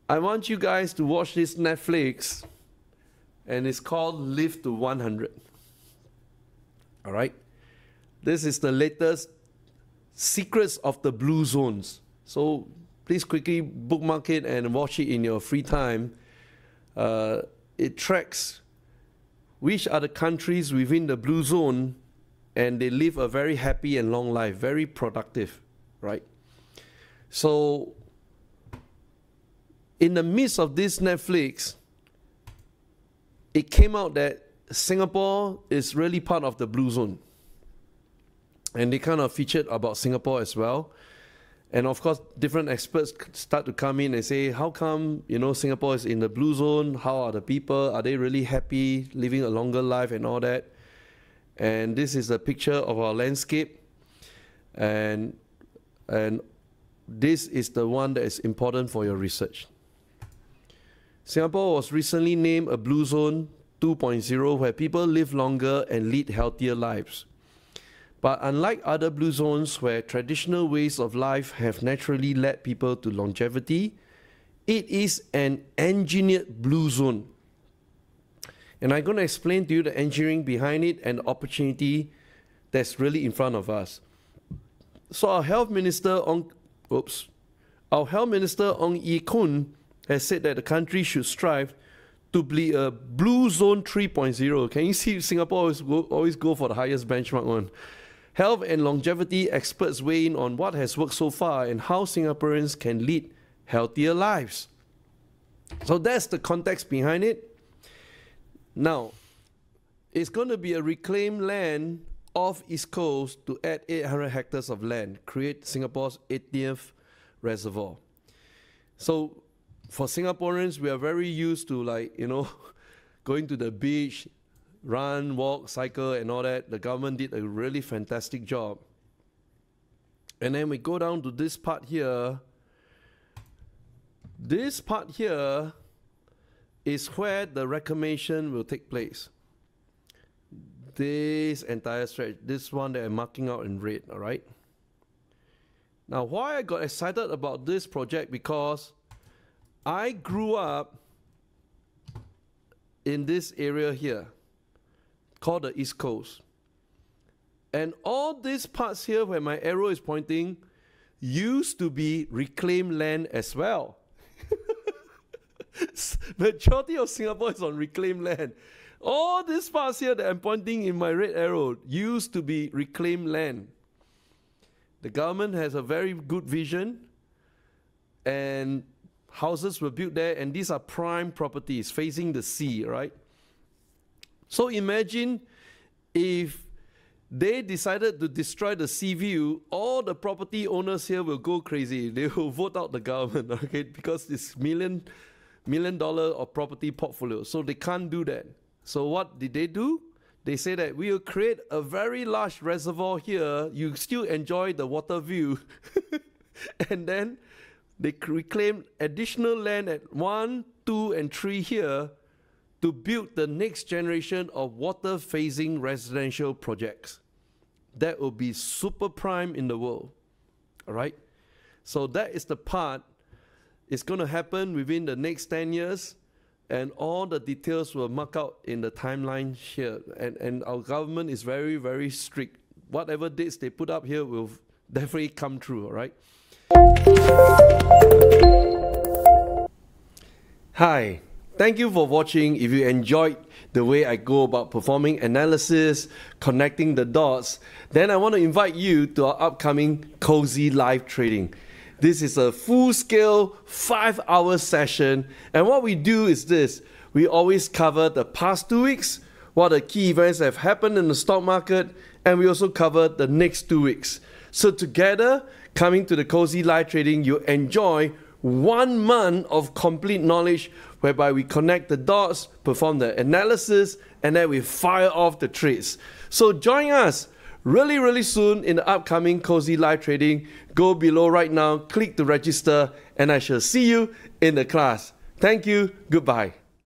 I want you guys to watch this Netflix, and it's called Live to 100. All right? This is the latest Secrets of the Blue Zones. So please quickly bookmark it and watch it in your free time. It tracks which are the countries within the blue zone, and they live a very happy and long life, very productive, right? So in the midst of this Netflix, it came out that Singapore is really part of the blue zone. And they kind of featured about Singapore as well. And of course, different experts start to come in and say, how come, Singapore is in the blue zone? How are the people? Are they really happy, living a longer life and all that? And this is a picture of our landscape. And this is the one that is important for your research. Singapore was recently named a Blue Zone 2.0, where people live longer and lead healthier lives. But unlike other blue zones where traditional ways of life have naturally led people to longevity, it is an engineered blue zone. And I'm going to explain to you the engineering behind it and the opportunity that's really in front of us. So our Health Minister Ong Ye Kuen has said that the country should strive to be a Blue Zone 3.0. Can you see Singapore always go for the highest benchmark one? Health and longevity experts weigh in on what has worked so far and how Singaporeans can lead healthier lives. So that's the context behind it. Now, it's going to be a reclaimed land off East Coast to add 800 hectares of land, create Singapore's 80th reservoir. So for Singaporeans, we are very used to going to the beach, run, walk, cycle, and all that. The government did a really fantastic job. And then we go down to this part here. This part here is where the reclamation will take place. This entire stretch, this one that I'm marking out in red, all right? Now, why I got excited about this project, because I grew up in this area here, called the East Coast. And all these parts here where my arrow is pointing used to be reclaimed land as well. Majority of Singapore is on reclaimed land. All these parts here that I'm pointing in my red arrow used to be reclaimed land. The government has a very good vision, and houses were built there, and these are prime properties facing the sea, right? So imagine if they decided to destroy the sea view, all the property owners here will go crazy. They will vote out the government, okay, because it's $1 million of property portfolio. So they can't do that. So what did they do? They say that we will create a very large reservoir here. You still enjoy the water view. And then they reclaim additional land at 1, 2, and 3 here to build the next generation of water-facing residential projects. That will be super prime in the world, all right? So that is the part. It's going to happen within the next 10 years, and all the details will mark out in the timeline here. And our government is very, very strict. Whatever dates they put up here will definitely come true, all right? Hi. Thank you for watching. If you enjoyed the way I go about performing analysis, connecting the dots, then I want to invite you to our upcoming Cozy Live Trading. This is a full-scale 5-hour session, and what we do is this. We always cover the past 2 weeks, what the key events have happened in the stock market, and we also cover the next 2 weeks. So together, coming to the Cozy Live Trading, you enjoy 1 month of complete knowledge, whereby we connect the dots, perform the analysis, and then we fire off the trades. So join us really, really soon in the upcoming Cozy Live Trading. Go below right now, click to register, and I shall see you in the class. Thank you. Goodbye.